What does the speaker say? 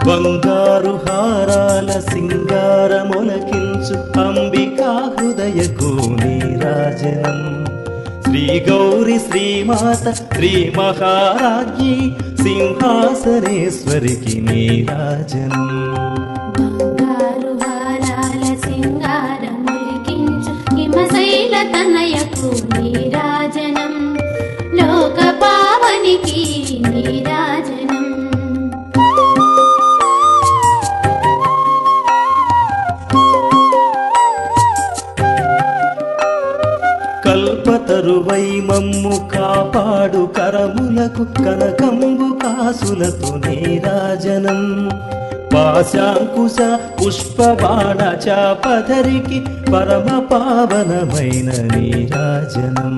బంగారు హారాల సింగారములకించు అంబికా హృదయకు నీరాజనం శ్రీ గౌరి శ్రీమాత శ్రీ మహారాజ్ఞి సింహాసనేశ్వరికి నీరాజనం బంగారు హారాల సింగారములకించు హిమశైల తనయకు నీరాజనం లోక పావనికి నీరాజనం కల్పతరువై మమ్ము కాపాడు కరములకు కనకంబు కాసులతో నీరాజనం పాశాంకుశ పుష్పబాణ చాపధరికి పరమ పావనమైన నీరాజనం